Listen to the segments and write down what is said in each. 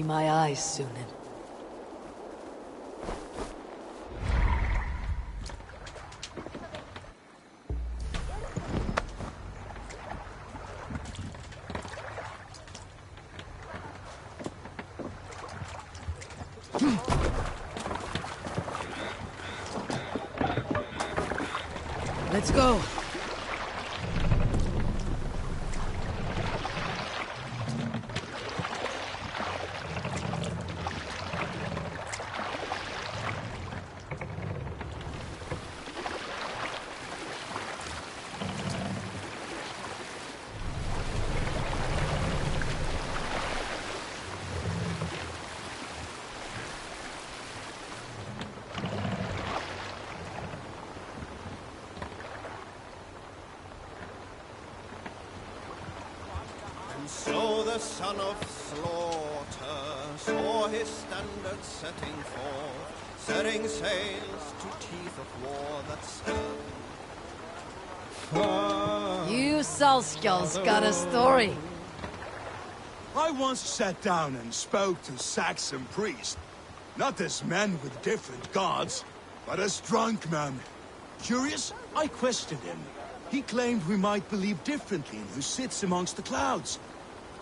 my eyes soon. Let's go. So the son of slaughter saw his standard setting forth, setting sails to teeth of war that stand. You Salskulls got a story. I once sat down and spoke to Saxon priest. Not as men with different gods, but as drunk men. Curious, I questioned him. He claimed we might believe differently in who sits amongst the clouds.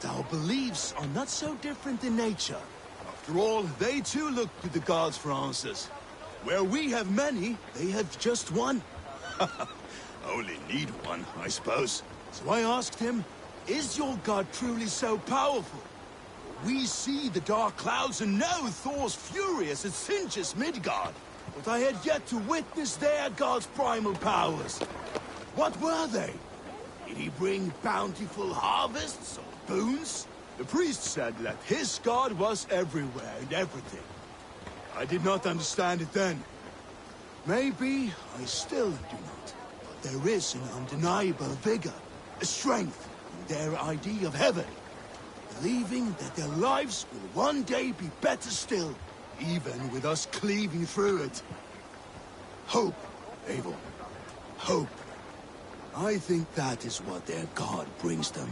But our beliefs are not so different in nature. After all, they too look to the gods for answers. Where we have many, they have just one. Only need one, I suppose. So I asked him, is your god truly so powerful? We see the dark clouds and know Thor's fury as it cinches Midgard. But I had yet to witness their god's primal powers. What were they? Did he bring bountiful harvests or boons? The priest said that his god was everywhere and everything. I did not understand it then. Maybe I still do not. But there is an undeniable vigor, a strength in their idea of heaven. Believing that their lives will one day be better still, even with us cleaving through it. Hope, Abel. Hope. I think that is what their god brings them.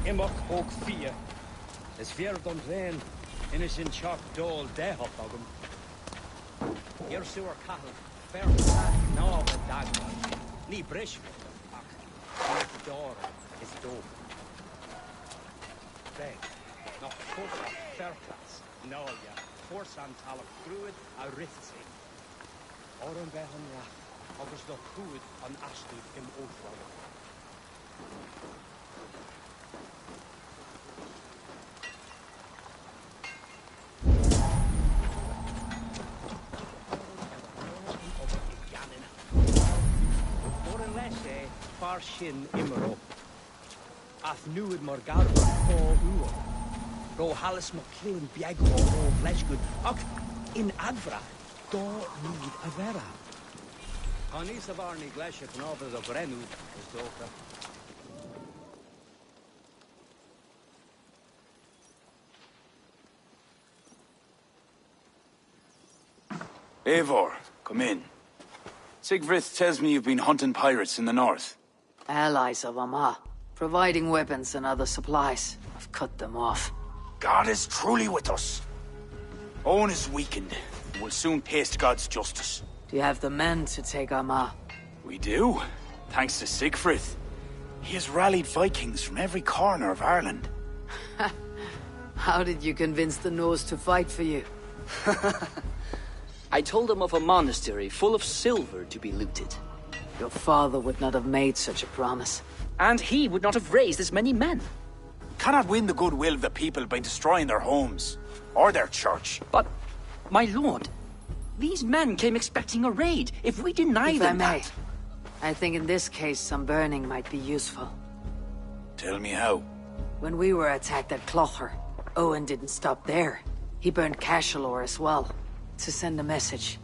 Imok hoog 4. Is weer dan zijn. In is in chak dol de hot dogum. Hier sewer cattle. Fair no the dag. Ni brish. The door is dope. Beg. No force fair class. No ja. Force on tal of druid a ritzy. Oren behan ja. August nog goed aan Ashtud in Oldwall. Far shin imero. Ath nuid morgar ko uo. Ro halis mclean biago o fleshgood. Ak in advra. Do need a vera. Anis of Arnie Gleshet and all the Brenu is Doka. Eivor, come in. Sigfrith tells me you've been hunting pirates in the north. Allies of Amma, providing weapons and other supplies. I've cut them off. God is truly with us. Owen is weakened. We'll soon taste God's justice. Do you have the men to take Amma? We do, thanks to Sigfrith. He has rallied Vikings from every corner of Ireland. How did you convince the Norse to fight for you? I told them of a monastery full of silver to be looted. Your father would not have made such a promise. And he would not have raised as many men. Cannot win the goodwill of the people by destroying their homes, or their church. But, my lord, these men came expecting a raid. If we deny If them I may, that... I think in this case some burning might be useful. Tell me how. When we were attacked at Clogher, Owen didn't stop there. He burned Cashelor as well, to send a message.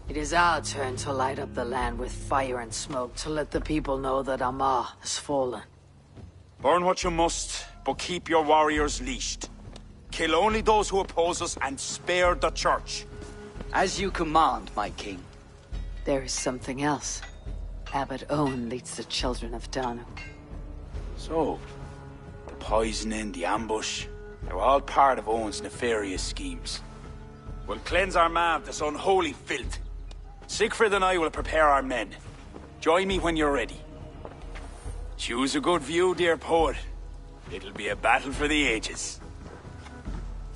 It is our turn to light up the land with fire and smoke to let the people know that Amma has fallen. Burn what you must, but keep your warriors leashed. Kill only those who oppose us and spare the church. As you command, my king. There is something else. Abbot Owen leads the children of Danu. So, the poisoning, the ambush, they were all part of Owen's nefarious schemes. We'll cleanse our ma of this unholy filth. Sigfrid and I will prepare our men. Join me when you're ready. Choose a good view, dear poet. It'll be a battle for the ages.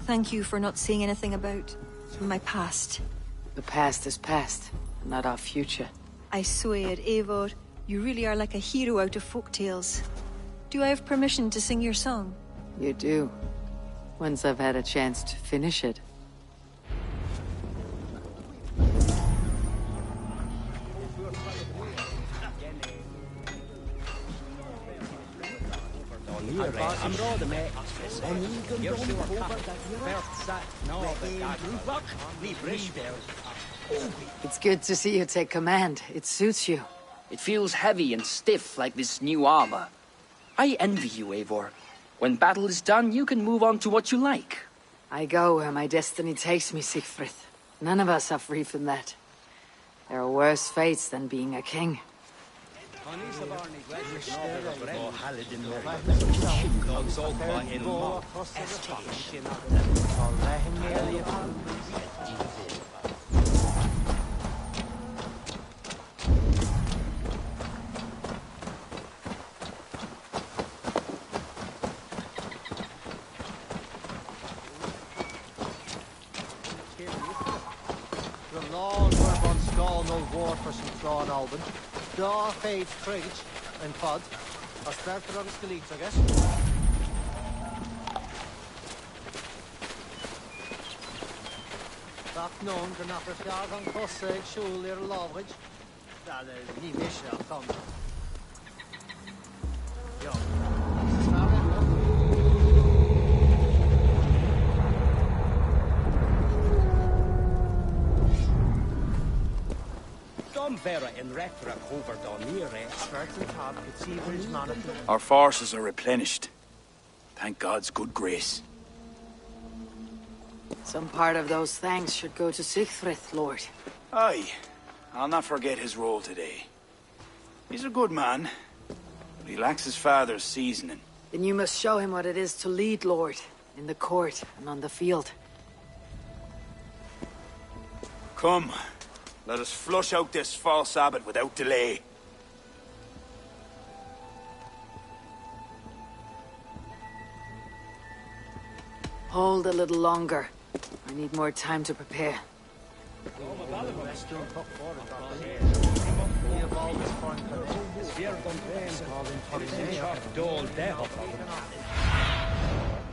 Thank you for not saying anything about my past. The past is past, not our future. I swear, Eivor, you really are like a hero out of folk tales. Do I have permission to sing your song? You do. Once I've had a chance to finish it. It's good to see you take command. It suits you. It feels heavy and stiff like this new armor. I envy you, Eivor. When battle is done, you can move on to what you like. I go where my destiny takes me, Sigfrid. None of us are free from that. There are worse fates than being a king. The Lord were on Skull no war for some Thrawn Alban. Da Faith Preach and Pod. I'll start for August Elite, I guess. Back known for not for Fjord on Cosseg, Shul, or Lovage. That is Ni Misha, come. Yo. Our forces are replenished. Thank God's good grace. Some part of those thanks should go to Sigfrid, Lord. Aye, I'll not forget his role today. He's a good man, but he lacks his father's seasoning. Then you must show him what it is to lead, Lord, in the court and on the field. Come, let us flush out this false abbot without delay. Hold a little longer. I need more time to prepare.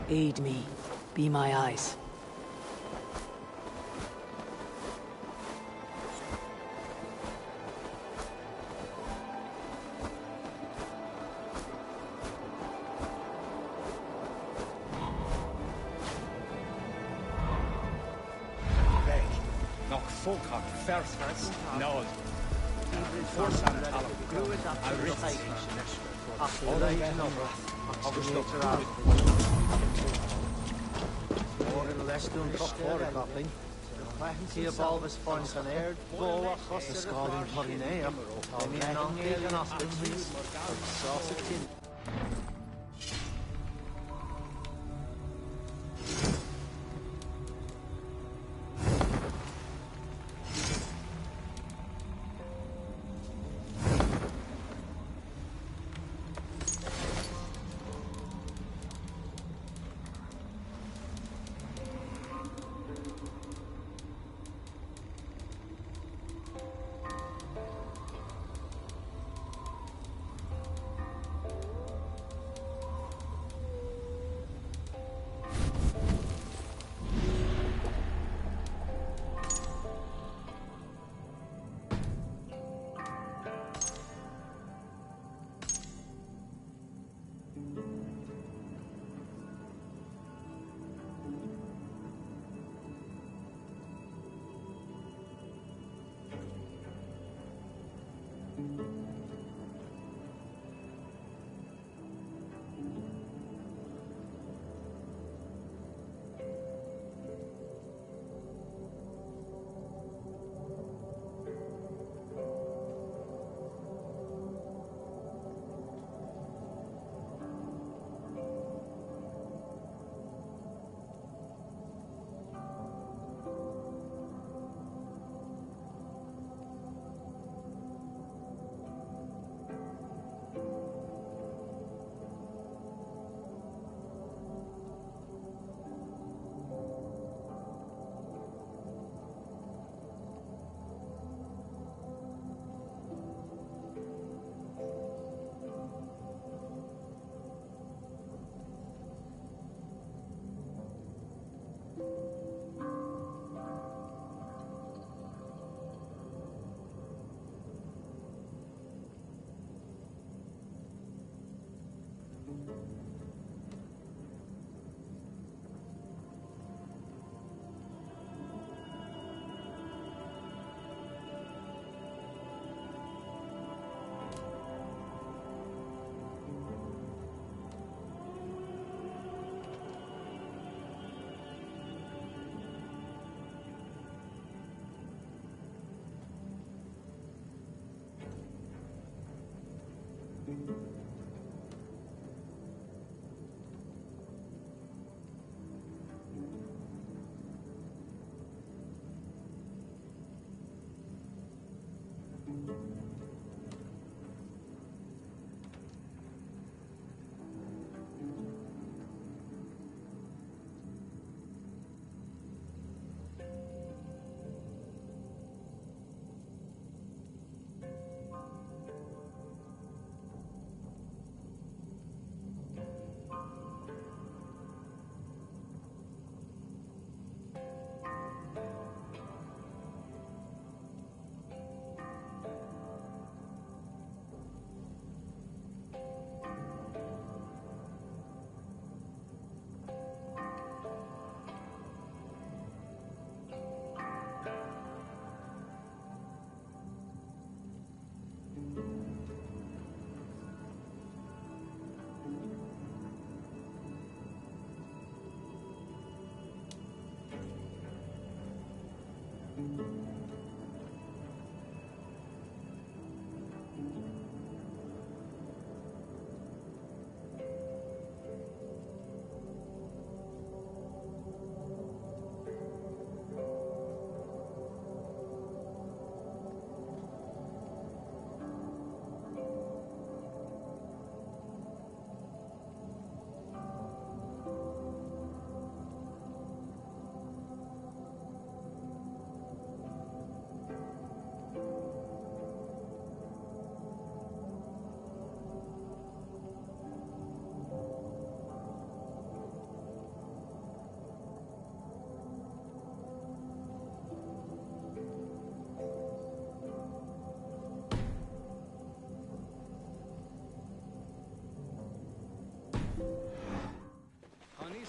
Aid me. Be my eyes.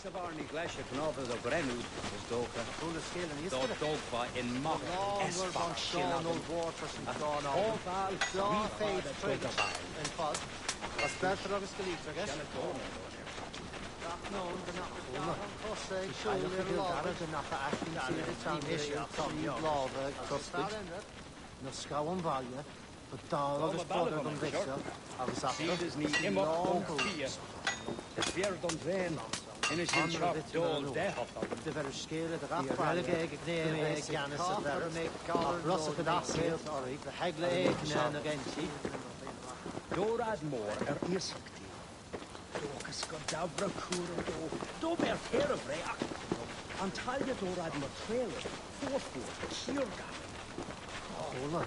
Savarni Glesha Knova the Brenud was Doka. Full scale and Dog Dogba in Mach Esbar Shinabon. Oval Daw Faith Trigger and Fod. As better agus Galita, I guess. No, Jose, Shulder, Lava, the Napa Ashton, Issue, Tommy, Lava, Custard, no Scowan Valia, but Dog is brother than Victor. I was after. Seed is ni immer Pia. Het weer dan zijn. En is in chop dol death. The very scale of the Raffaele, Gneve, Gannis, and Veronic, Rossa Cadassi, the Hagley, and against he. Dorad Moore, Isakti. Docus Godabra Kuro, Dober Terravre, Antalya Dorad Matrailer, 4-4, Kirga. Ola,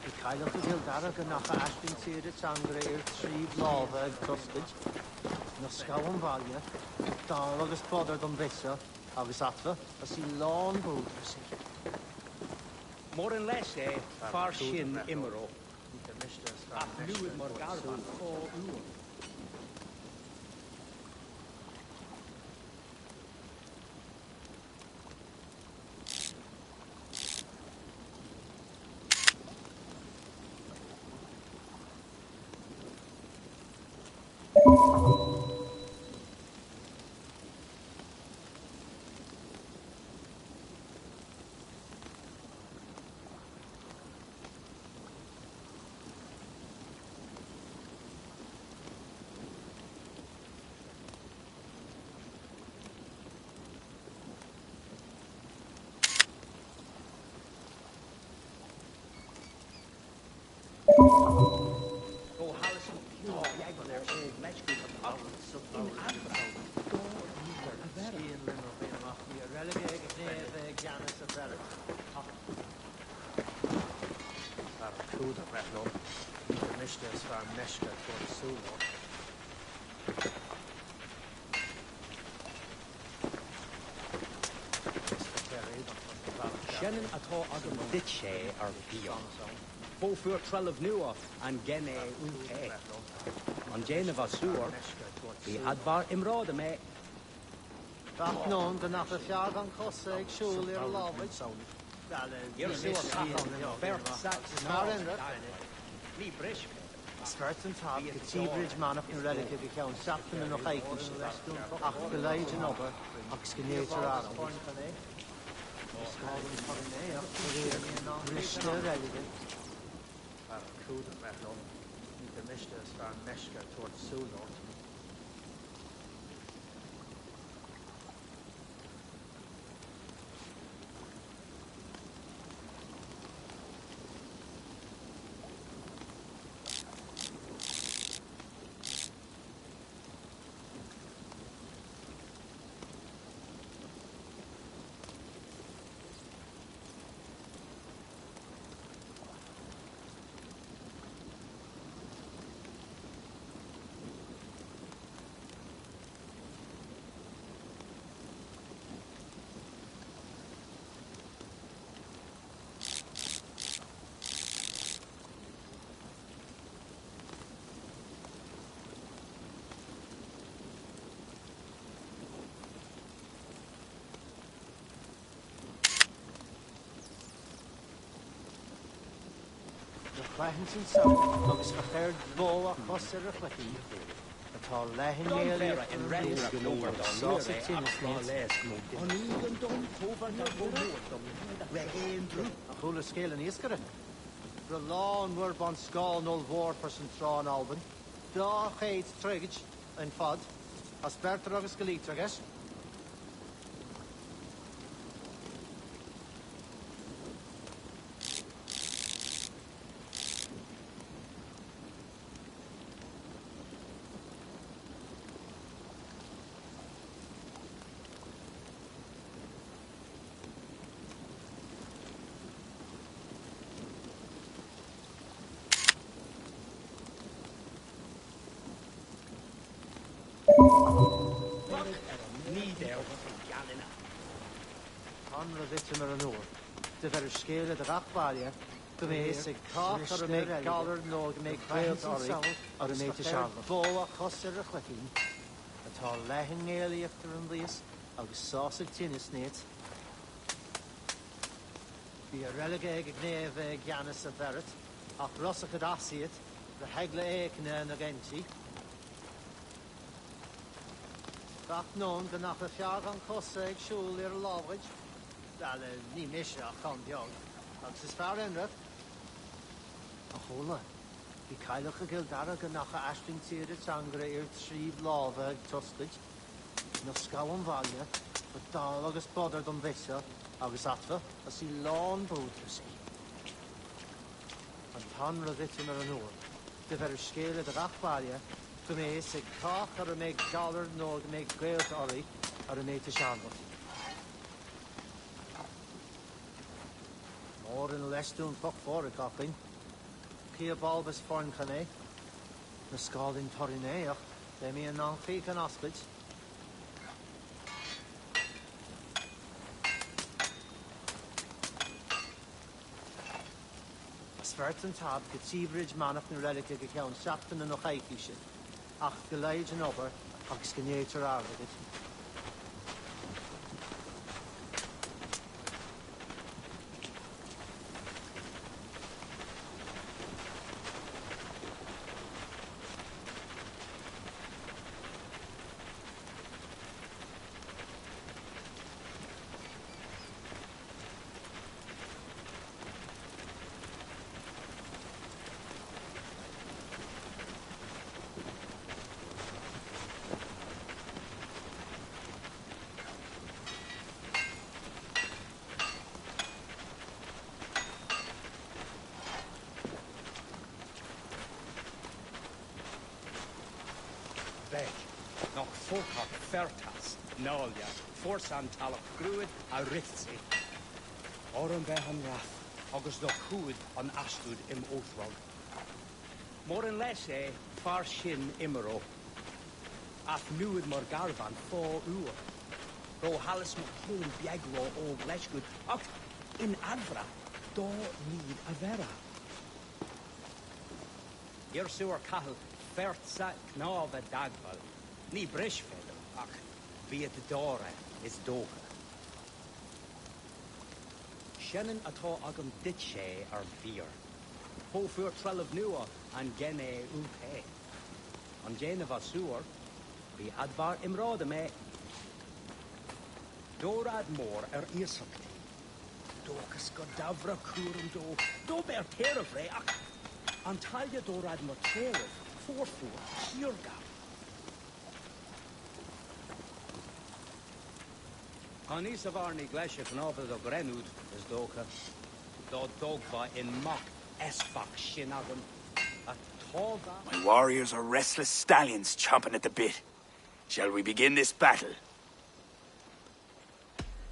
the Kyle of the Gildara, Ganaka Ashton, Siri, Sangre, Tree, Lava, and Custard. No Scowan Valia, Dog is brother than Victor. I was after. I see lawn boulders. More and less, far shin Imro. Afnuid Morgarvan, Paul Uor. Shannon atá agam dit sé ar bíon. Bófuair trell of nua an gene UK. An Jane of Asur, the advar imráda me. Back known, the Napa Fiag on Cossaig, Shul, your love. You're so Bert Sachs, Lee Brish. Spartan Tab, the T-Bridge man up in relative account, Sapton and Ochaikish, Achgelage and Ober, Oxkinator Adam. Rishta Relegate. Kuda Metal, the Mishta Star Meshka towards Sulot. Lehin sy'n sawl, agus chacher dvo a chosir a chlychu. Atá lehin neil in red over sauce tinnisnes. On even don over na bwyd. Regain drw. A chwle scale yn isgara. Ro lawn wyr bon sgol nol fôr pers yn tron alban. Da cheid trigage yn fod. As berter agus galitra, ges? Vittim ar an oor. De ver scale de rachbalia. De mees ik kaach ar meek galler nog meek kwijt ar een meet te charme. Boa chosser a chlecking. Tá lehin éliachtar an bhíos, agus sásig tinnis néad. Bhí a relige ag gnéomh Giannis a bherit, ach rosach a dasiad, the hegle éicne na genti. Bach non gannach a fiag an cosa ag siúl ar láhaid, dal ní misise a chan beag, agus is fear enrad. A chola, bhí cailech a gildara gannach a aisling tíad a tangra ar tríb láva ag tostaid, na scawan bhaile, ba dal agus bodar don bhisa, agus atfa, as í lán búdra sí. An tan raditun ar an oor, de ver scéle de rachbalia, go mé sig cach ar a méid galar nó go méid gréalt orri ar a méid te seanbot. Mór in leistún foch fór a cachin, cia balbas forn chané, na scaldin torinéach, de mi an anfic an aspid. Svert an tab go tíbridge manach na relique go ceann seachtain na chaithíise, ach go leid an obair agus go néitir áradid. Noch fócach fertas, nália, fórsan talach grúid a ritsi. Oran beth an rath, agus do cúid an astúd im óthrog. Mór an leis far sin imero, ath nuid mar garvan fó uor. Ro halis mo clún biegro ó leisgud, ach in advra, do níd a vera. I'r siwr cahl fertsa knav a dagval. Ní brisfeil, ach bhí a dóra is dócha. Shannon atá agam dit sé ar bhír. Hófuair trellah nua an gene úpé. An géanamh a súr, bhí advar imráda mé. Dórad mór ar ísachtaí. Dóchas go davra cúram dó bear téireh ré, ach an tailge dórad mar téireh, fórfuair, hiorgab. An is of Arnie Gleshef and over the Grenwood is Doka. Do Dogva in mock Esfak Shinagan. A Toga. My warriors are restless stallions chomping at the bit. Shall we begin this battle?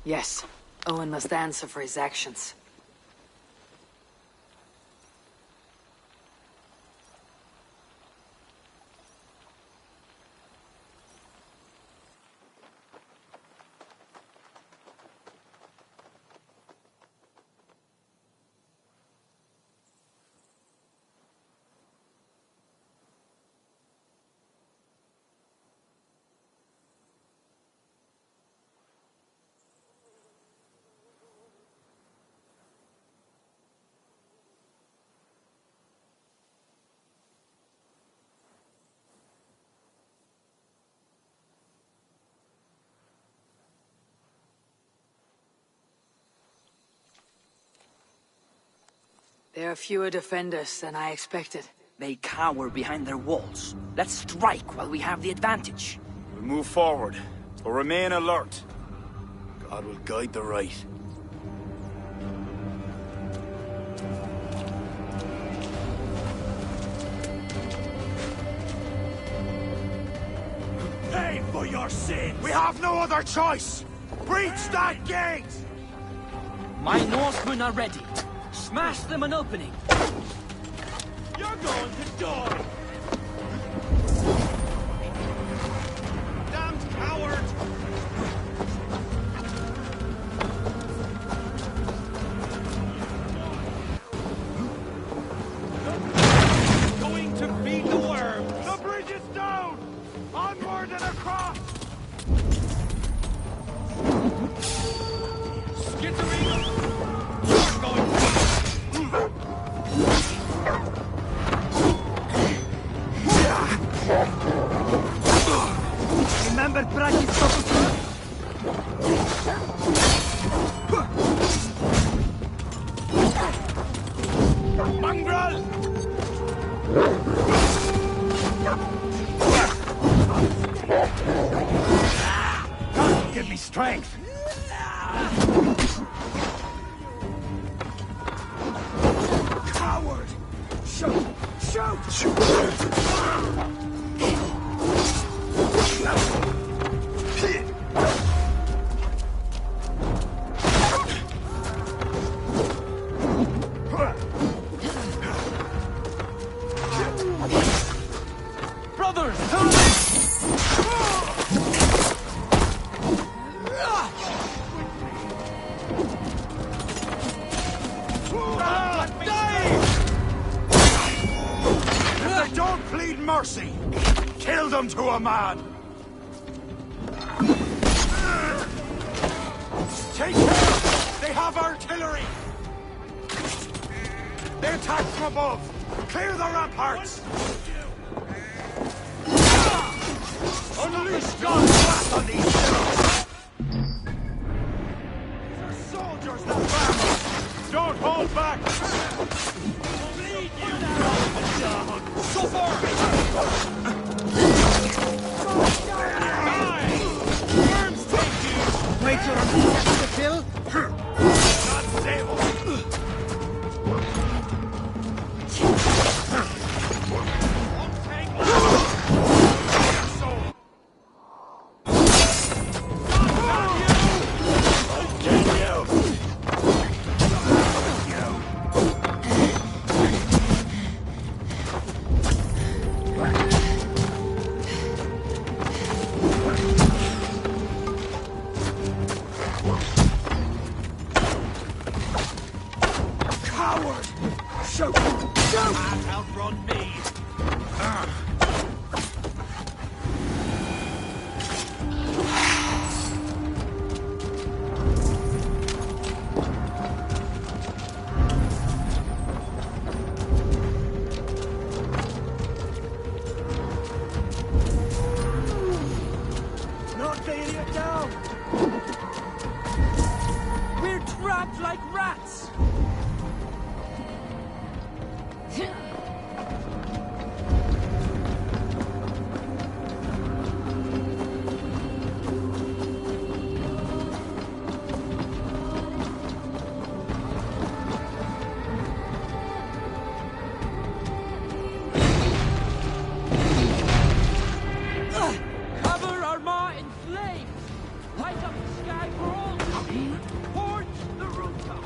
Yes. Owen must answer for his actions. There are fewer defenders than I expected. They cower behind their walls. Let's strike while we have the advantage. We'll move forward, but remain alert. God will guide the right. Pay for your sins! We have no other choice! Breach that gate! My Northmen are ready. Smash them an opening. You're going to die! Damned coward! Going to feed the worms! The bridge is down! Onward and across! Amber Bragi Mongrel! God, give me strength! Coward! Shoot! Shoot! Brothers! If they don't plead mercy, kill them to a man! Take care! They have artillery! They attack from above! Clear the ramparts! Unleash God's wrath on these heroes! These are soldiers, not farmers! Don't hold back! Bleed you down! So far! Die! Worms take you! Wait till I'm to kill. Not stable! Coward! Shoot! Shoot! Can't outrun me. Not getting it down! We're trapped like rats! Cover Armagh in flames! Light up the sky for all to see! Torch the rooftop!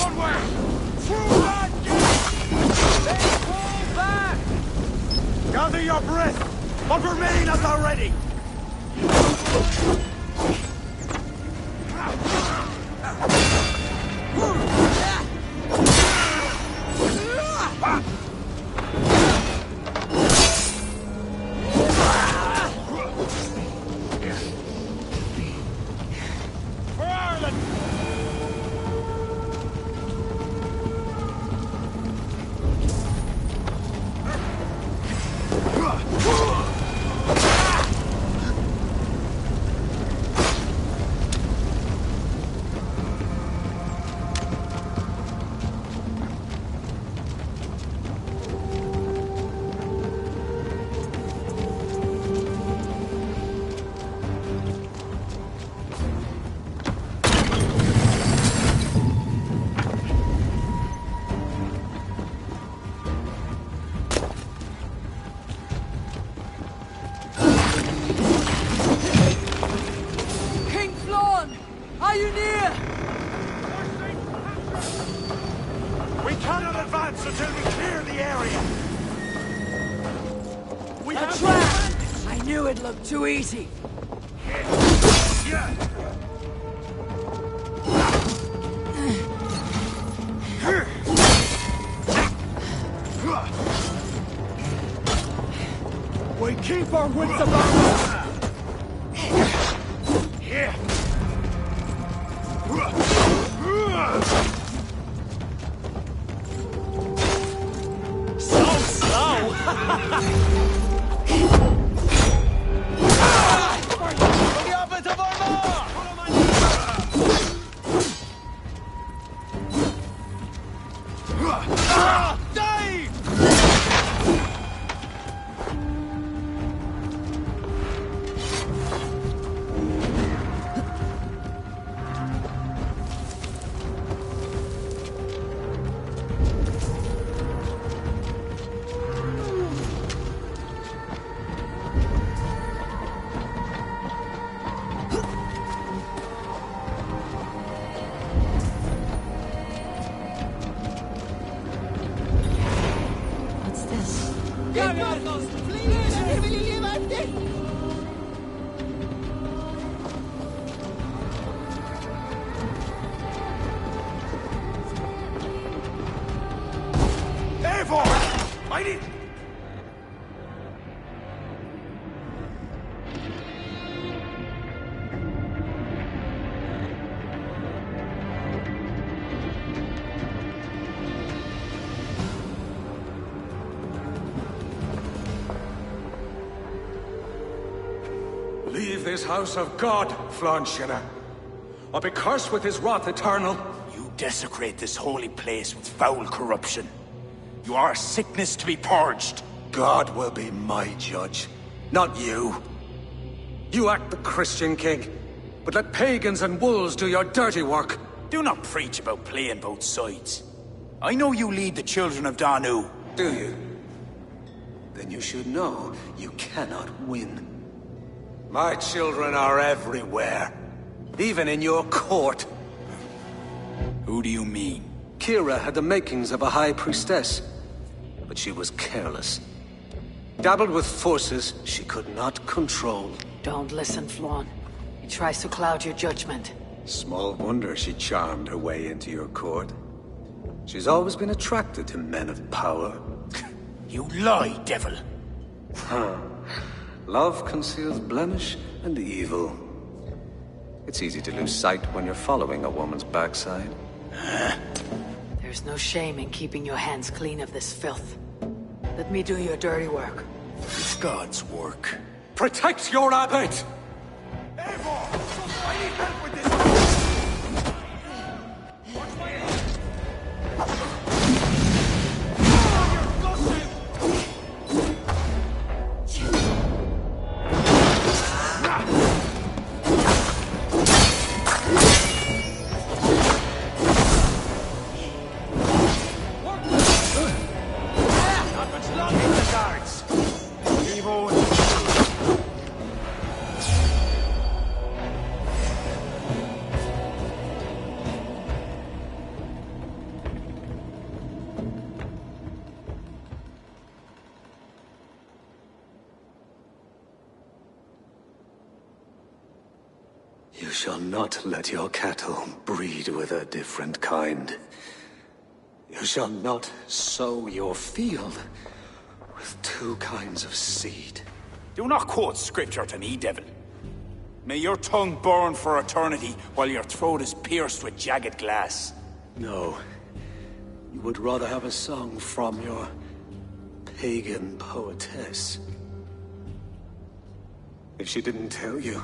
Onward! Through that gate! They fall back! Gather your breath, but remain as already! Too easy. We keep our wits about us. So slow! Leave this house of God, Flanshina, or be cursed with his wrath eternal. You desecrate this holy place with foul corruption. You are a sickness to be purged. God will be my judge, not you. You act the Christian king, but let pagans and wolves do your dirty work. Do not preach about playing both sides. I know you lead the children of Danu. Do you? Then you should know you cannot win. My children are everywhere, even in your court. Who do you mean? Kira had the makings of a high priestess, but she was careless. Dabbled with forces she could not control. Don't listen, Flawn. He tries to cloud your judgment. Small wonder she charmed her way into your court. She's always been attracted to men of power. You lie, devil! Love conceals blemish and evil. It's easy to lose sight when you're following a woman's backside. There's no shame in keeping your hands clean of this filth. Let me do your dirty work. It's God's work. Protect your abbot! Eivor! I need help with this! You shall not let your cattle breed with a different kind. You shall not sow your field with two kinds of seed. Do not quote scripture to me, devil. May your tongue burn for eternity while your throat is pierced with jagged glass. No. You would rather have a song from your pagan poetess. If she didn't tell you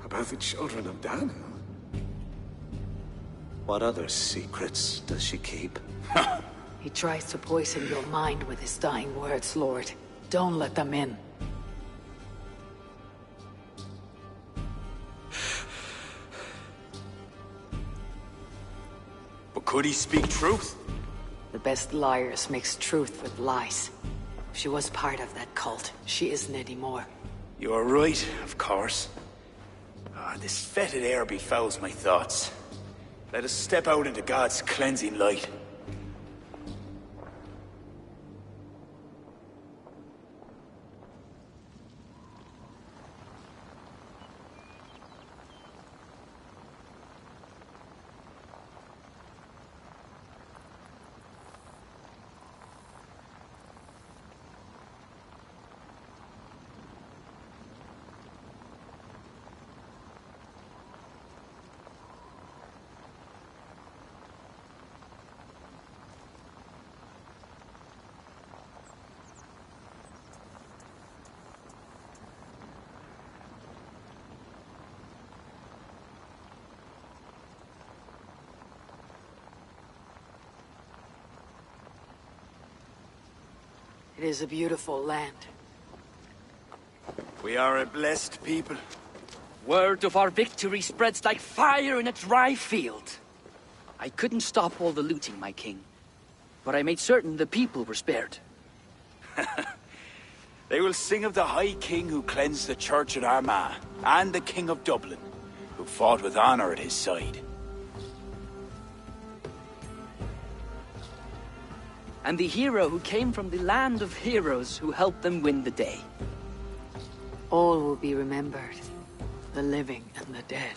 about the children of Danu, what other secrets does she keep? He tries to poison your mind with his dying words, Lord. Don't let them in. But could he speak truth? The best liars mix truth with lies. She was part of that cult. She isn't anymore. You are right, of course. This fetid air befouls my thoughts. Let us step out into God's cleansing light. It is a beautiful land. We are a blessed people. Word of our victory spreads like fire in a dry field. I couldn't stop all the looting, my king. But I made certain the people were spared. They will sing of the High King who cleansed the church at Armagh, and the King of Dublin, who fought with honor at his side. And the hero who came from the land of heroes who helped them win the day. All will be remembered. The living and the dead.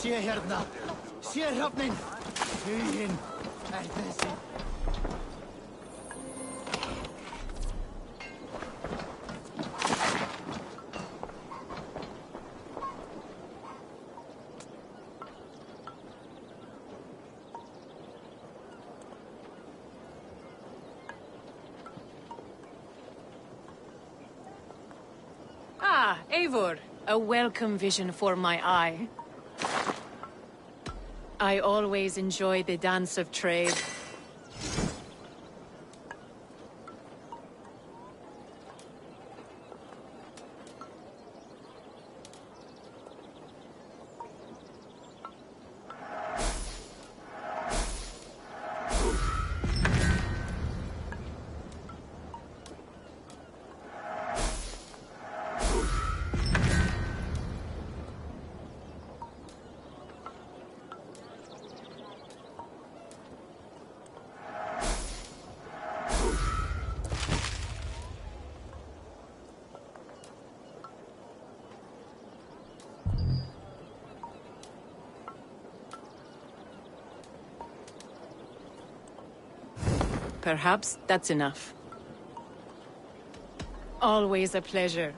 Sé hérna. Sé hrafnin. Huginn er þessi. Ah, Eivor. A welcome vision for my eye. I always enjoy the dance of trade. Perhaps that's enough. Always a pleasure.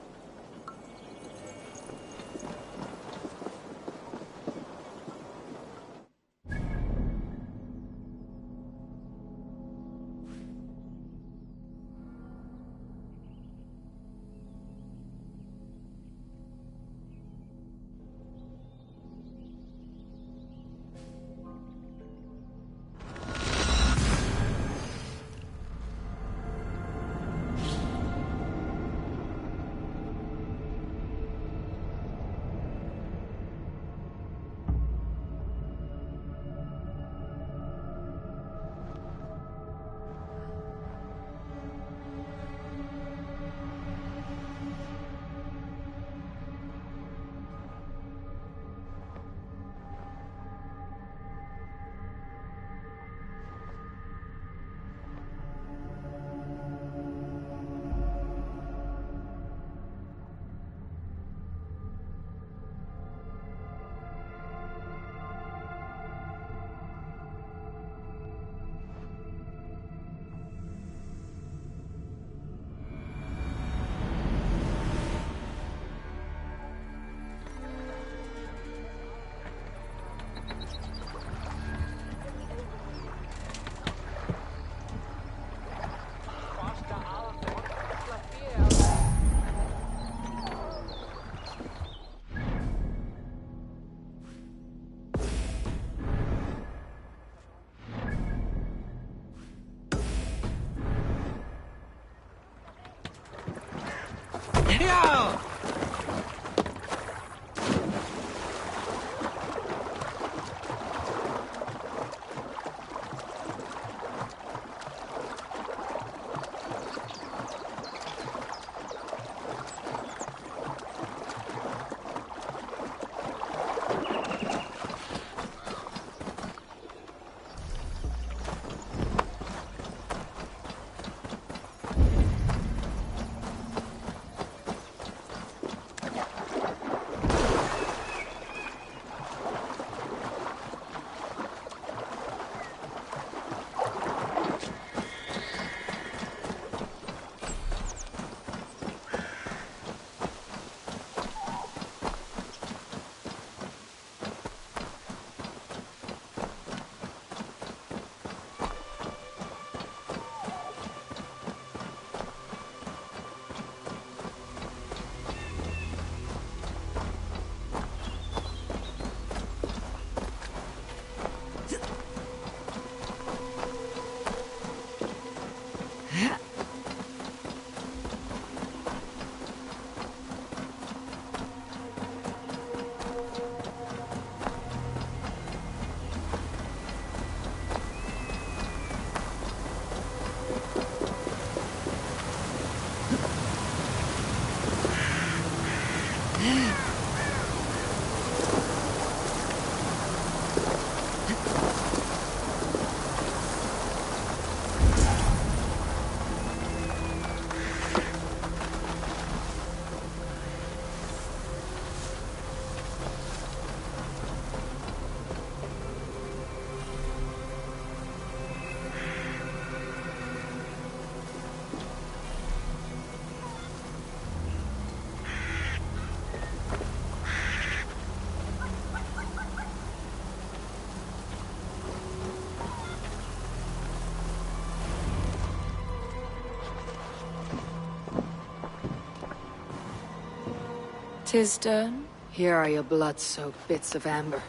'Tis done. Here are your blood-soaked bits of amber.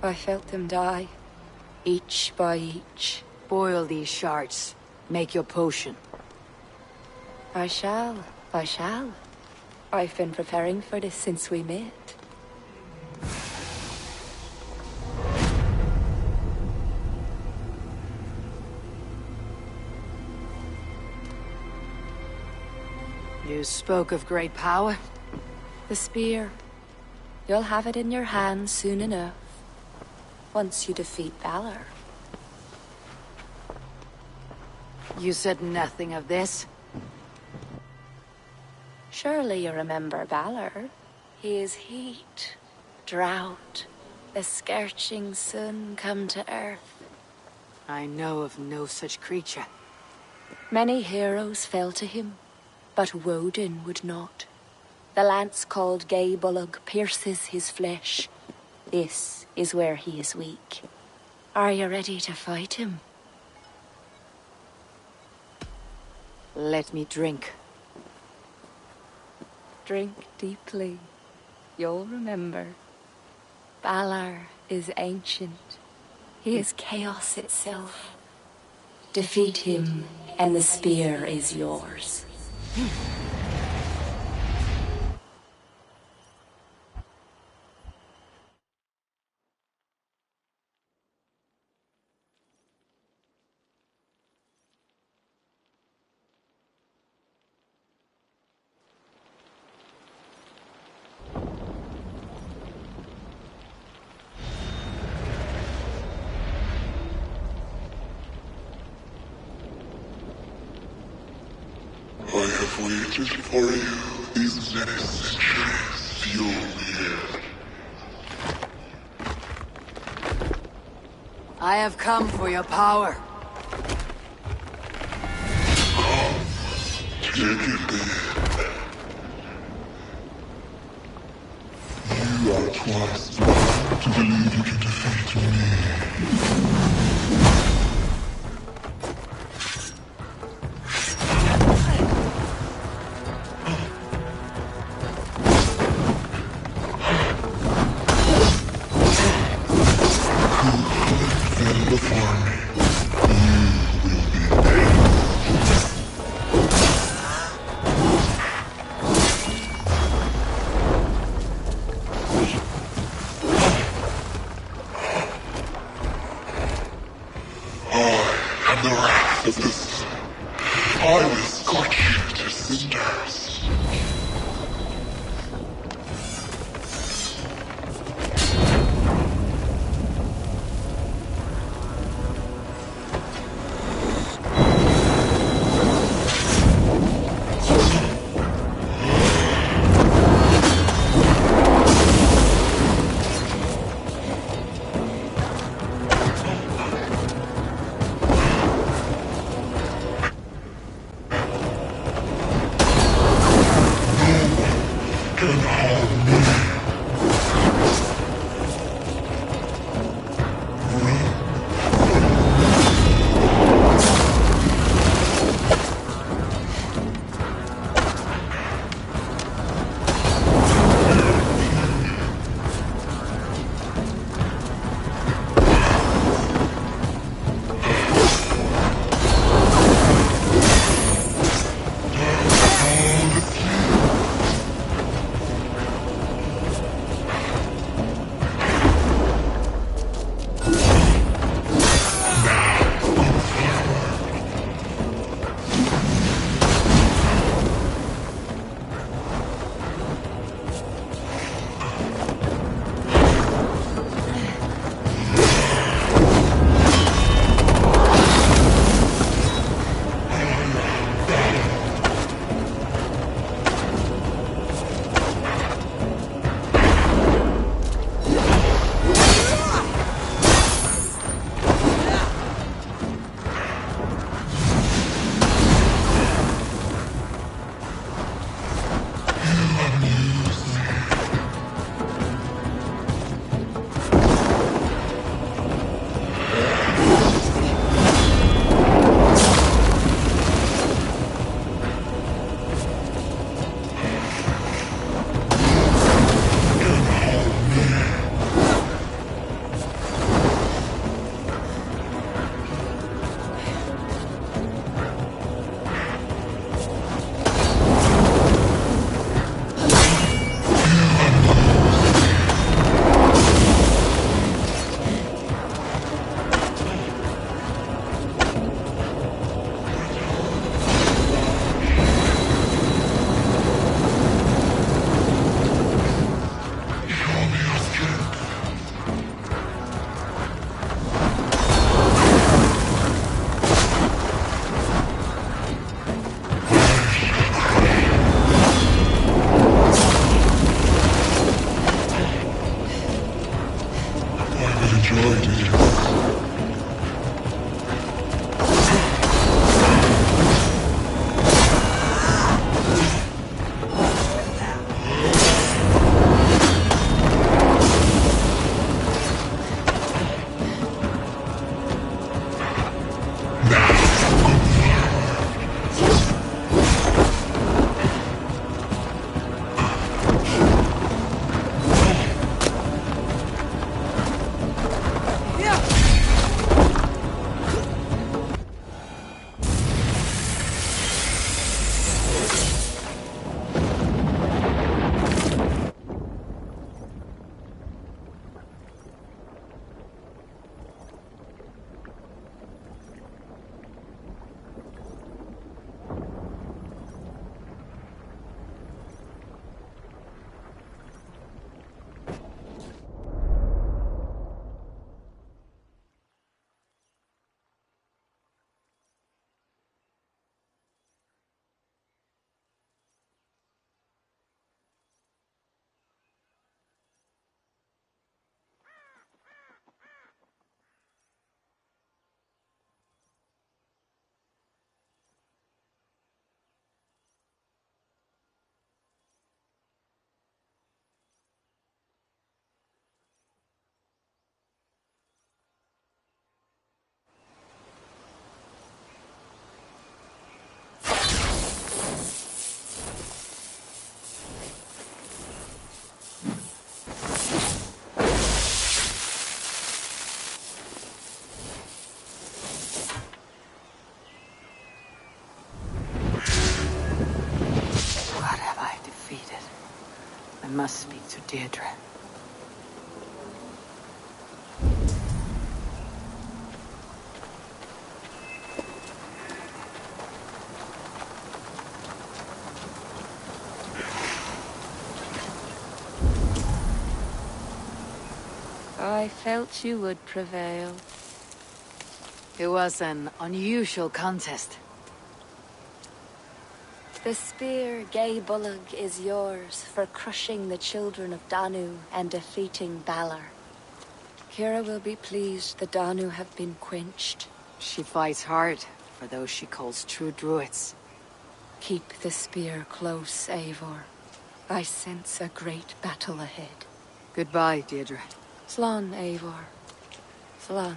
I felt them die, each by each. Boil these shards. Make your potion. I shall. I've been preparing for this since we met. You spoke of great power? The spear. You'll have it in your hands soon enough. Once you defeat Valor. You said nothing of this? Surely you remember Valor. He is heat, drought, the scorching sun come to earth. I know of no such creature. Many heroes fell to him, but Woden would not. The lance called Gaebulug pierces his flesh. This is where he is weak. Are you ready to fight him? Let me drink. Drink deeply. You'll remember. Valor is ancient. He is chaos itself. Defeat him, and the spear is yours. I have waited for you these many centuries, Fjolnir. I have come for your power. Come, take it then. You are twice blind to believe you can defeat me. And the wrath of this, I will scorch you to cinders. must speak to Deirdre. I felt you would prevail. It was an unusual contest. The spear, Gay Bullock, is yours for crushing the children of Danu and defeating Balor. Kira will be pleased the Danu have been quenched. She fights hard for those she calls true druids. Keep the spear close, Eivor. I sense a great battle ahead. Goodbye, Deirdre. Slán, Eivor. Slán.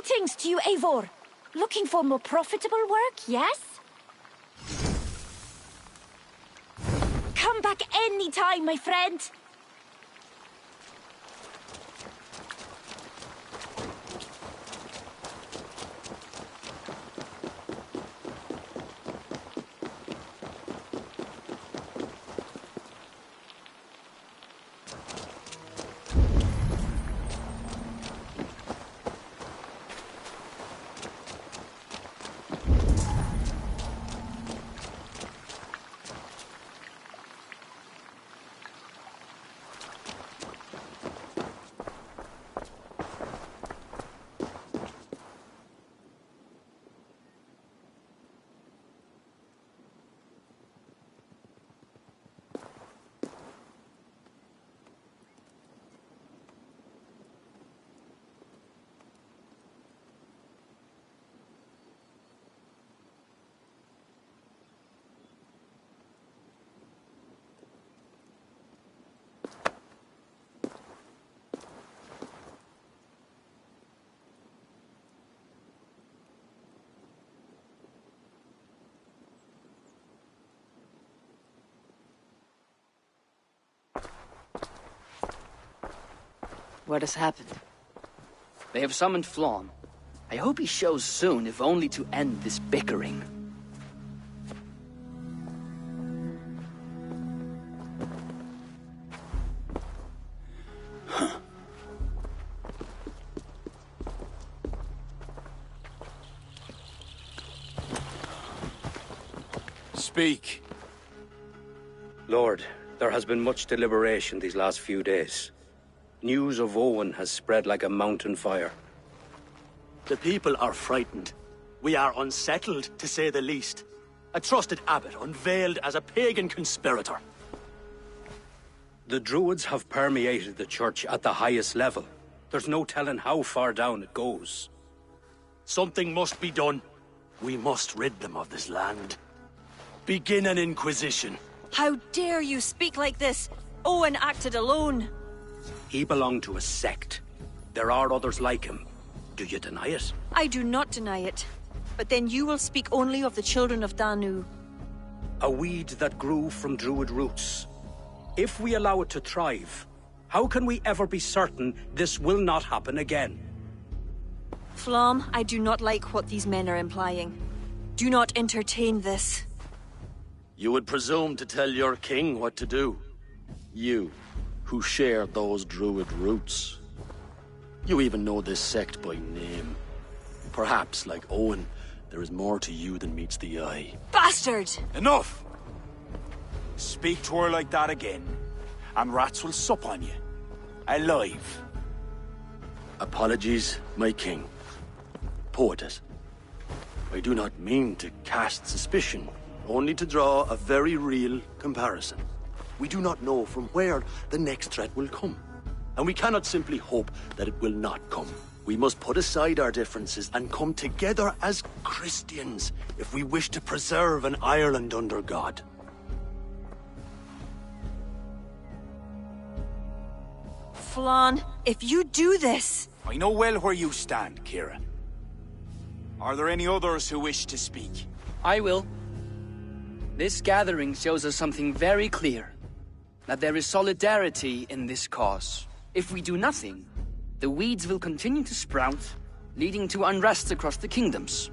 Greetings to you, Eivor. Looking for more profitable work, yes? Come back any time, my friend. What has happened? They have summoned Flawn. I hope he shows soon, if only to end this bickering. Speak. Lord, there has been much deliberation these last few days. News of Owen has spread like a mountain fire. The people are frightened. We are unsettled, to say the least. A trusted abbot unveiled as a pagan conspirator. The Druids have permeated the church at the highest level. There's no telling how far down it goes. Something must be done. We must rid them of this land. Begin an inquisition. How dare you speak like this? Owen acted alone. He belonged to a sect. There are others like him. Do you deny it? I do not deny it. But then you will speak only of the children of Danu. A weed that grew from Druid roots. If we allow it to thrive, how can we ever be certain this will not happen again? Flom, I do not like what these men are implying. Do not entertain this. You would presume to tell your king what to do. You, who share those Druid roots. You even know this sect by name. Perhaps, like Owen, there is more to you than meets the eye. Bastard! Enough! Speak to her like that again, and rats will sup on you. Alive. Apologies, my king. Poetess. I do not mean to cast suspicion, only to draw a very real comparison. We do not know from where the next threat will come, and we cannot simply hope that it will not come. We must put aside our differences and come together as Christians if we wish to preserve an Ireland under God. Flann, if you do this... I know well where you stand, Kira. Are there any others who wish to speak? I will. This gathering shows us something very clear. That there is solidarity in this cause. If we do nothing, the weeds will continue to sprout, leading to unrest across the kingdoms.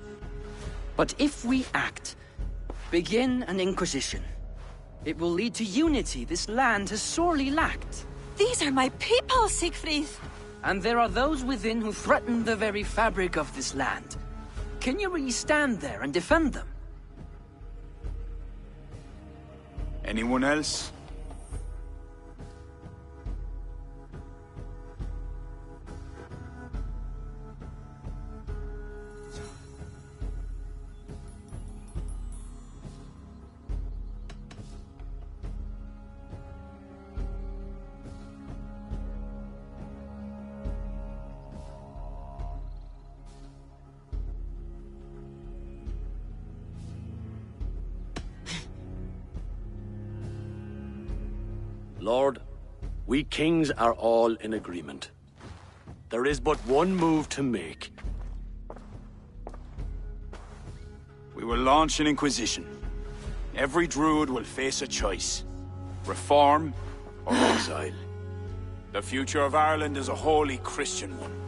But if we act, begin an inquisition, it will lead to unity this land has sorely lacked. These are my people, Siegfried! And there are those within who threaten the very fabric of this land. Can you really stand there and defend them? Anyone else? Lord, we kings are all in agreement. There is but one move to make. We will launch an inquisition. Every druid will face a choice. Reform or exile. The future of Ireland is a wholly Christian one.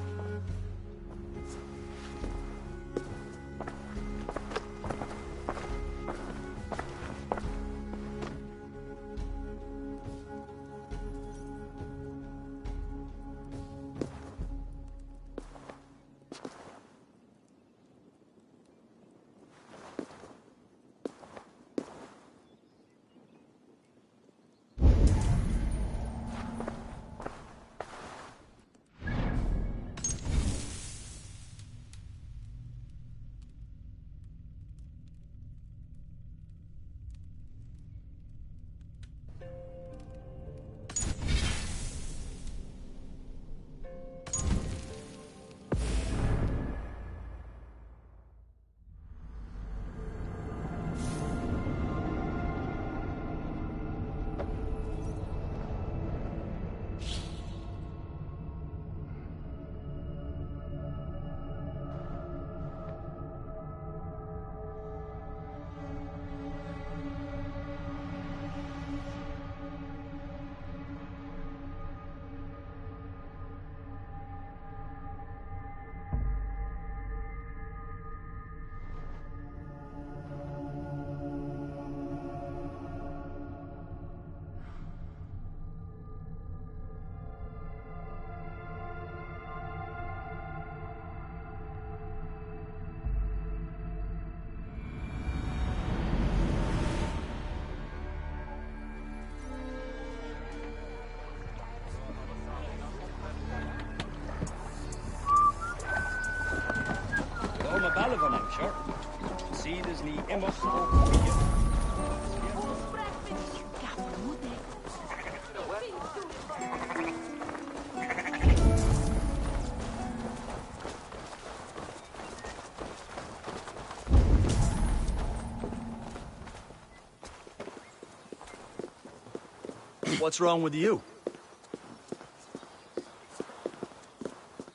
What's wrong with you?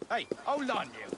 Hey, hold on, you.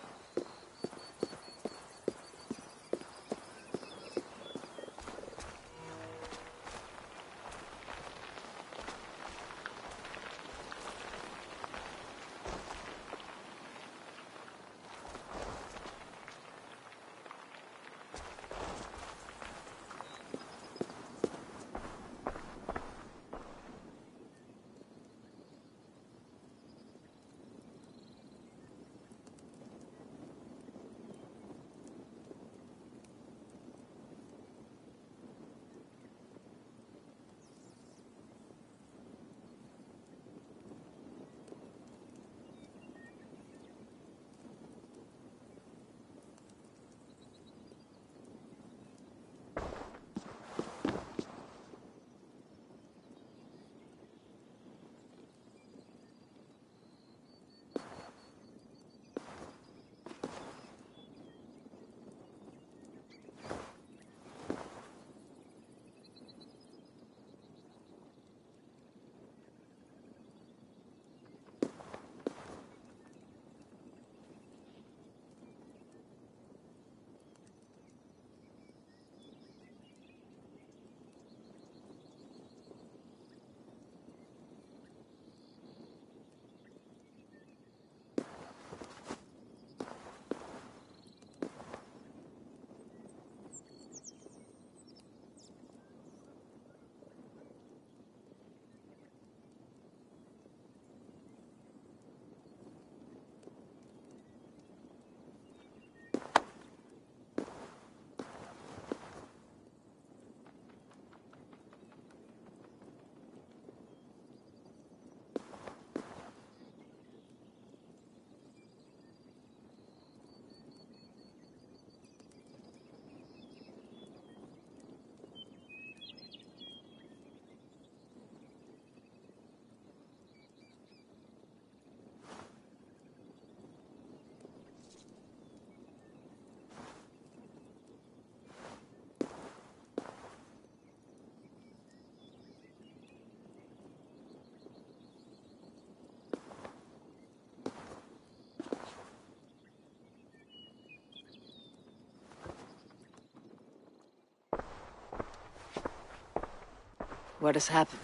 What has happened?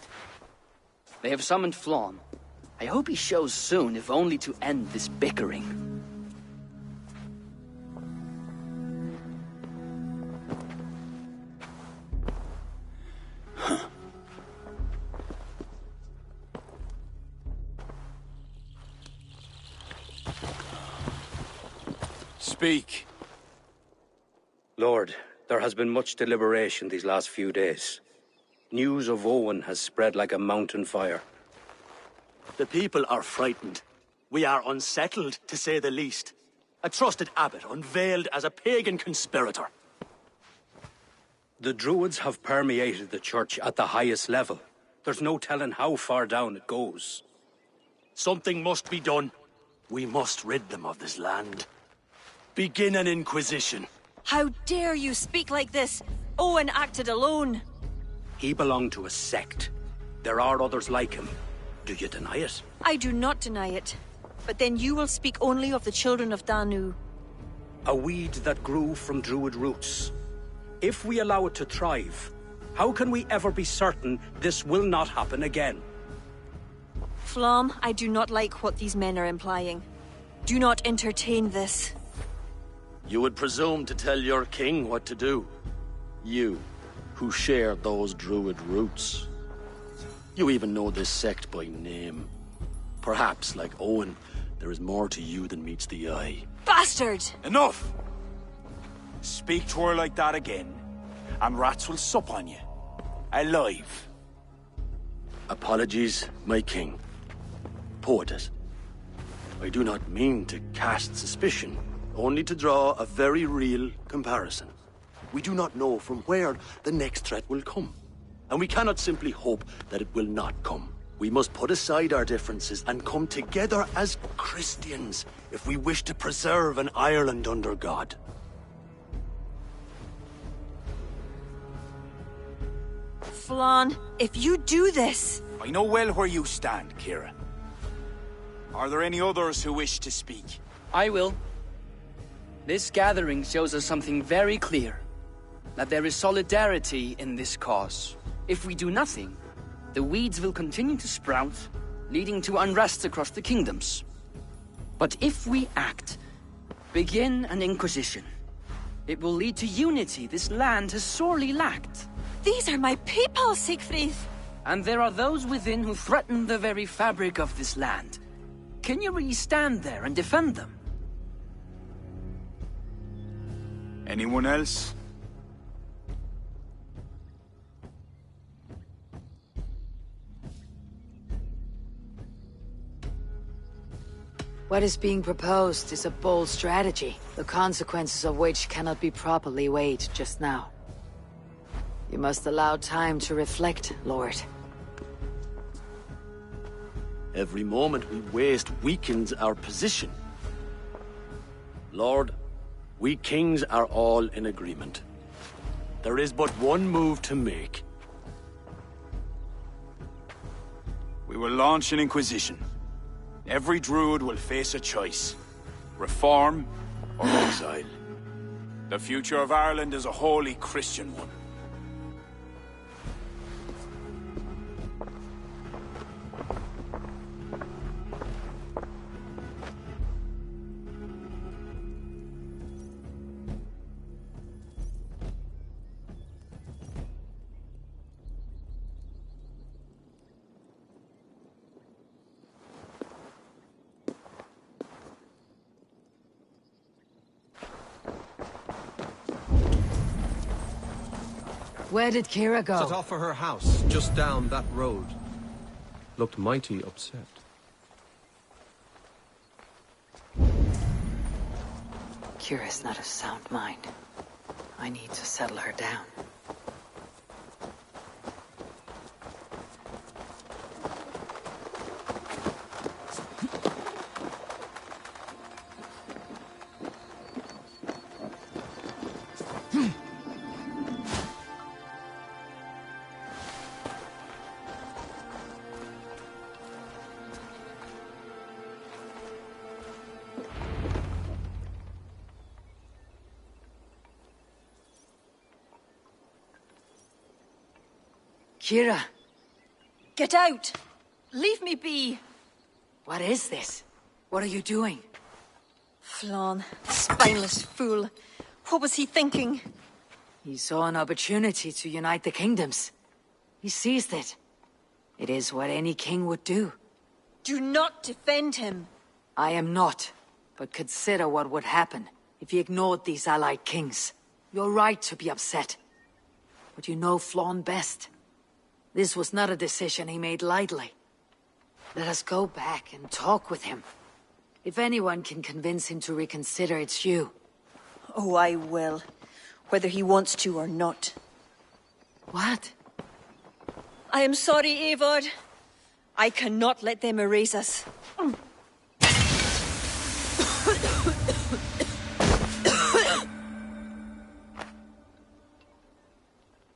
They have summoned Flom. I hope he shows soon, if only to end this bickering. Speak. Lord, there has been much deliberation these last few days. News of Owen has spread like a mountain fire. The people are frightened. We are unsettled, to say the least. A trusted abbot unveiled as a pagan conspirator. The Druids have permeated the church at the highest level. There's no telling how far down it goes. Something must be done. We must rid them of this land. Begin an inquisition. How dare you speak like this? Owen acted alone. He belonged to a sect. There are others like him. Do you deny it? I do not deny it. But then you will speak only of the children of Danu. A weed that grew from Druid roots. If we allow it to thrive, how can we ever be certain this will not happen again? Flom, I do not like what these men are implying. Do not entertain this. You would presume to tell your king what to do. You, who share those Druid roots. You even know this sect by name. Perhaps, like Owen, there is more to you than meets the eye. Bastard! Enough! Speak to her like that again, and rats will sup on you. Alive. Apologies, my king. Poetess. I do not mean to cast suspicion, only to draw a very real comparison. We do not know from where the next threat will come, and we cannot simply hope that it will not come. We must put aside our differences and come together as Christians if we wish to preserve an Ireland under God. Flann, if you do this... I know well where you stand, Kira. Are there any others who wish to speak? I will. This gathering shows us something very clear. That there is solidarity in this cause. If we do nothing, the weeds will continue to sprout, leading to unrest across the kingdoms. But if we act, begin an inquisition, it will lead to unity this land has sorely lacked. These are my people, Siegfried! And there are those within who threaten the very fabric of this land. Can you really stand there and defend them? Anyone else? What is being proposed is a bold strategy, the consequences of which cannot be properly weighed just now. You must allow time to reflect, Lord. Every moment we waste weakens our position. Lord, we kings are all in agreement. There is but one move to make. We will launch an inquisition. Every Druid will face a choice. Reform or exile. The future of Ireland is a wholly Christian one. Where did Kira go? Set off for her house, just down that road. Looked mighty upset. Kira's not of sound mind. I need to settle her down. Kira, Get out! Leave me be! What is this? What are you doing? Flann, spineless fool. What was he thinking? He saw an opportunity to unite the kingdoms. He seized it. It is what any king would do. Do not defend him. I am not, but consider what would happen if he ignored these allied kings. You're right to be upset. But you know Flann best. This was not a decision he made lightly. Let us go back and talk with him. If anyone can convince him to reconsider, it's you. Oh, I will. Whether he wants to or not. What? I am sorry, Eivor. I cannot let them erase us.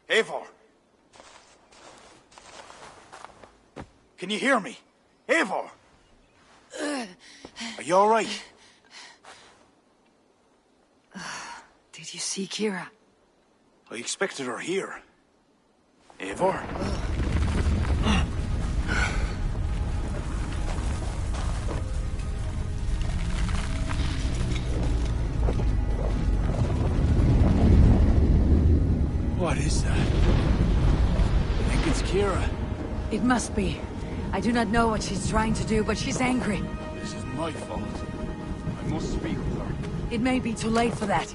Eivor! Can you hear me? Eivor! Are you alright? Did you see Kira? I expected her here. Eivor? What is that? I think it's Kira. It must be. I do not know what she's trying to do, but she's angry. This is my fault. I must speak with her. It may be too late for that.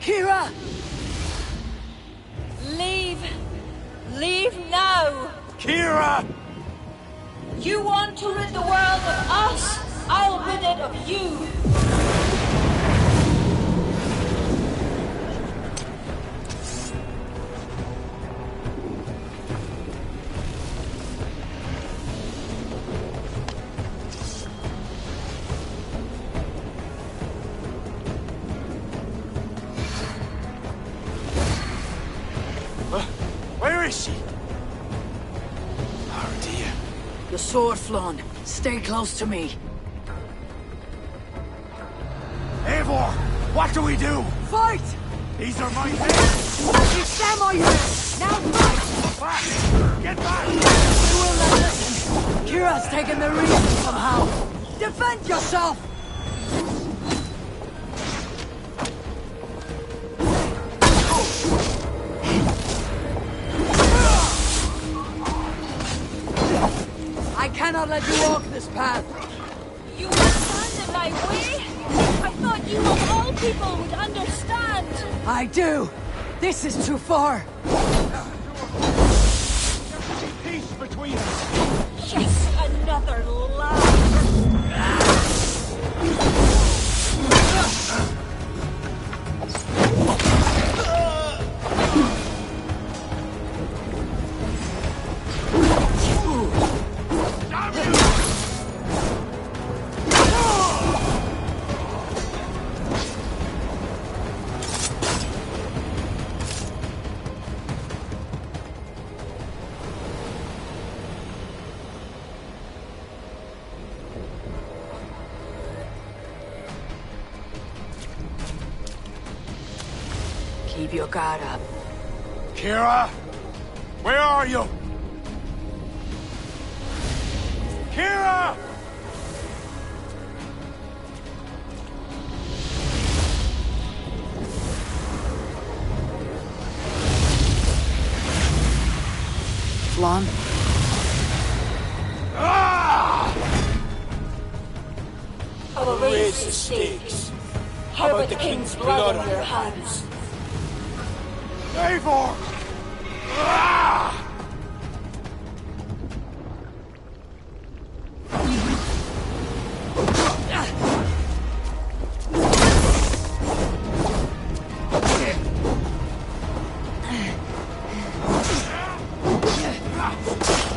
Kira! Leave! Leave now! Kira! You want to rid the world of us? I'll rid it of you! Where is she? Oh dear. The sword, Flann. Stay close to me. Eivor! What do we do? Fight! These are my men! It's them or you! Now fight! Back! Get back! You will not listen. Kira's taken the reason somehow. Defend yourself! cannot let you walk this path. You will stand in my way? I thought you of all people would understand. I do. This is too far. Peace between us. Yes, another lie. Keep your guard up. Kira? Where are you? Kira! Flom? I will raise the stakes. How about the king's blood on your hands? Eivor!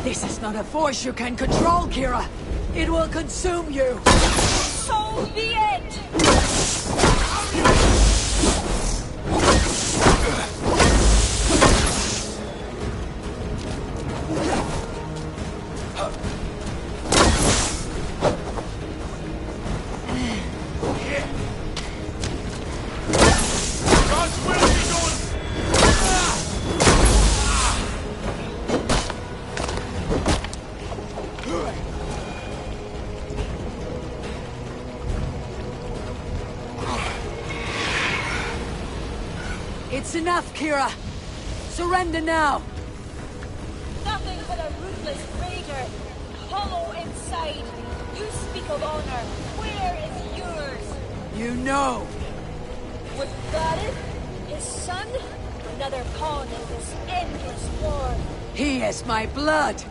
This is not a force you can control, Kira. It will consume you. So be it! It's enough, Kira. Surrender now. Nothing but a ruthless raider. Hollow inside. You speak of honor. Where is yours? You know. With Gareth, his son, another pawn in this endless war. He is my blood.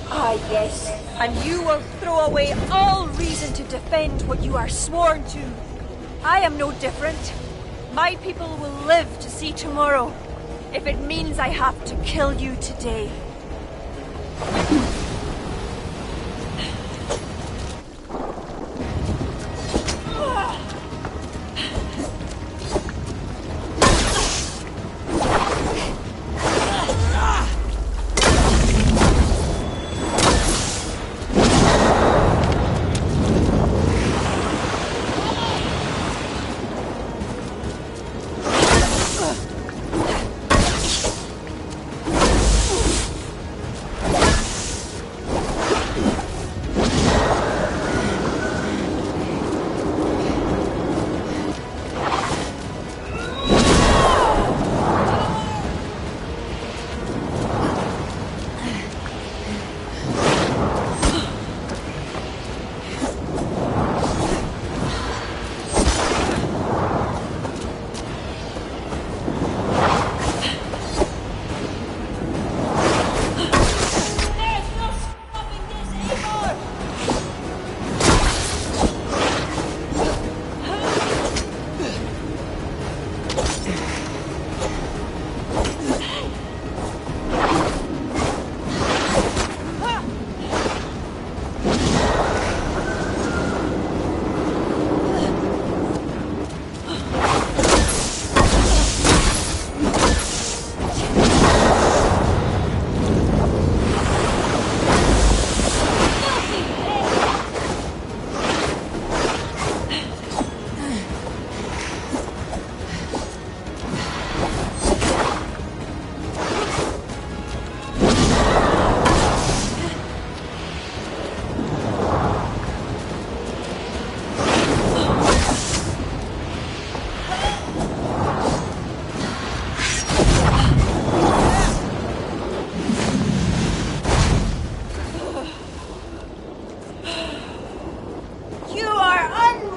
Ah, yes. And you will throw away all reason to defend what you are sworn to. I am no different. My people will live to see tomorrow, if it means I have to kill you today.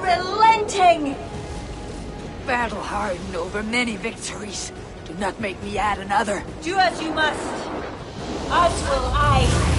unrelenting! Battle-hardened over many victories. Do not make me add another. Do as you must. As will I.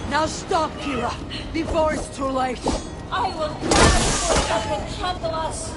Now stop, Kira, before it's too late. I will not up and trample us.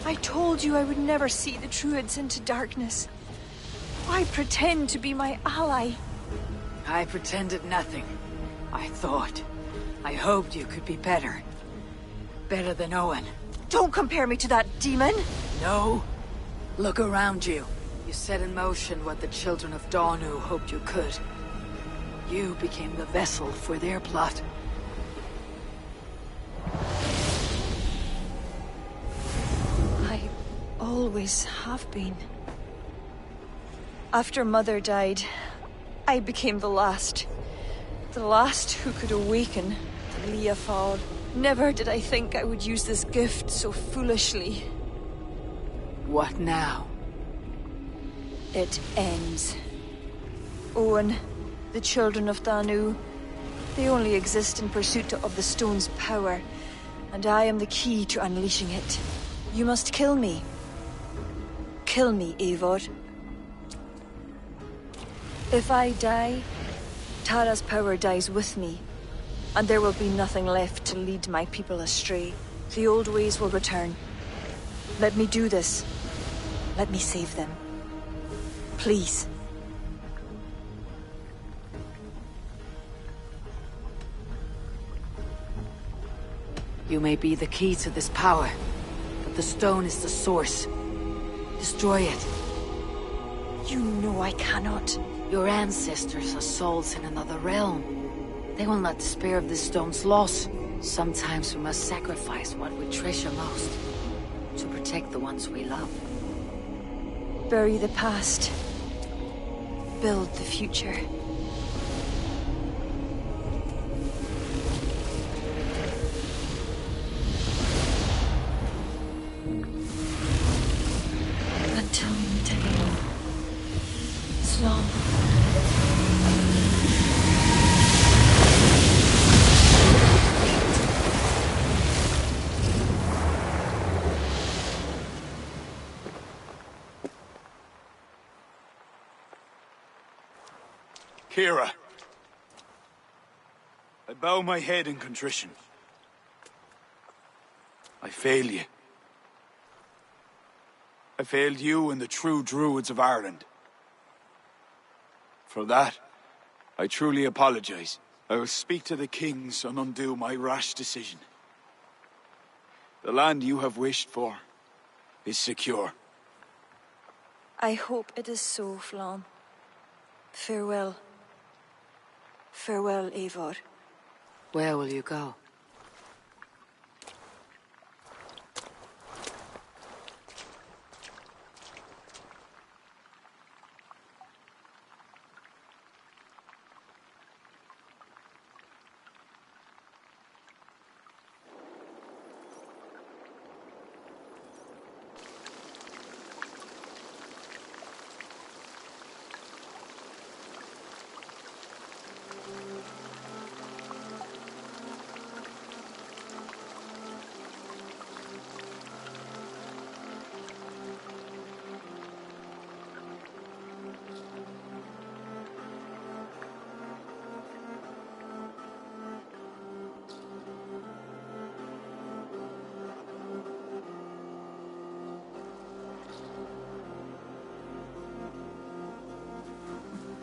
I told you I would never see the Druids into darkness. Why pretend to be my ally? I pretended nothing. I thought. I hoped you could be better. Better than Owen. Don't compare me to that demon! No. Look around you. You set in motion what the children of Danu hoped you could. You became the vessel for their plot. Always have been. After Mother died, I became the last. The last who could awaken the Leothard. Never did I think I would use this gift so foolishly. What now? It ends. Owen, the children of Danu, they only exist in pursuit of the stone's power, and I am the key to unleashing it. You must kill me. Kill me, Eivor. If I die, Tara's power dies with me, and there will be nothing left to lead my people astray. The old ways will return. Let me do this. Let me save them. Please. You may be the key to this power, but the stone is the source. Destroy it. You know I cannot. Your ancestors are souls in another realm. They will not despair of this stone's loss. Sometimes we must sacrifice what we treasure most to protect the ones we love. Bury the past. Build the future. Until today. It's long. Kira, I bow my head in contrition. I failed you. I failed you and the true Druids of Ireland. For that, I truly apologize. I will speak to the kings and undo my rash decision. The land you have wished for is secure. I hope it is so, Flann. Farewell. Farewell, Eivor. Where will you go?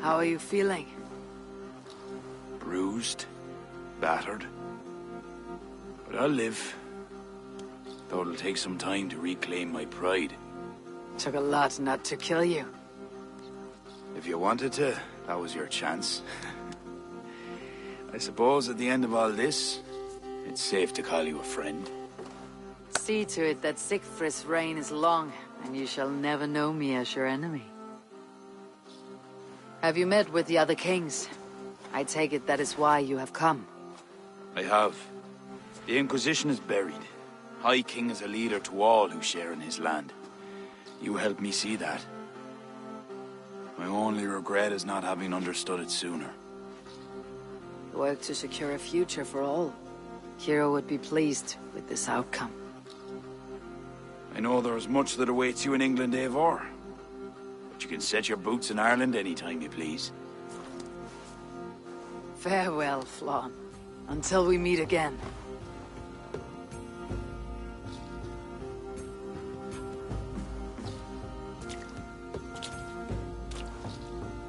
How are you feeling? Bruised, battered. But I'll live. Though it'll take some time to reclaim my pride. Took a lot not to kill you. If you wanted to, that was your chance. I suppose at the end of all this, it's safe to call you a friend. See to it that Sigfrid's reign is long, and you shall never know me as your enemy. Have you met with the other kings? I take it that is why you have come. I have. The Inquisition is buried. High King is a leader to all who share in his land. You helped me see that. My only regret is not having understood it sooner. You work to secure a future for all. Hero would be pleased with this outcome. I know there is much that awaits you in England, Eivor. But you can set your boots in Ireland anytime you please. Farewell, Flann. Until we meet again.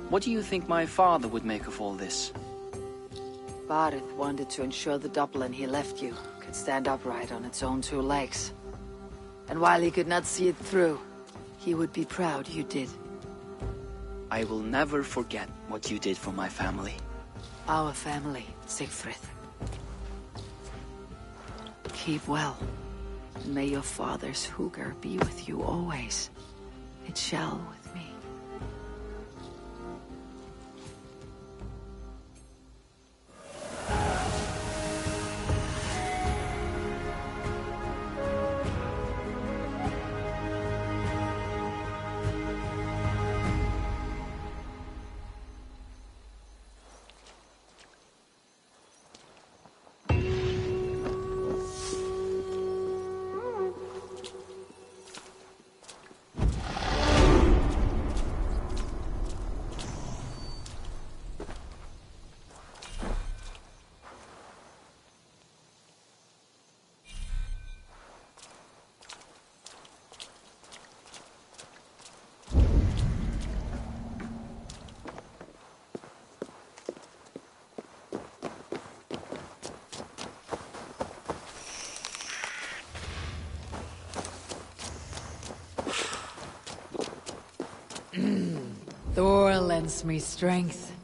What do you think my father would make of all this? Barith wanted to ensure the Dublin he left you could stand upright on its own two legs. And while he could not see it through, he would be proud you did. I will never forget what you did for my family. Our family, Sigfrid. Keep well, and may your father's hugr be with you always. It shall with me. Thor lends me strength.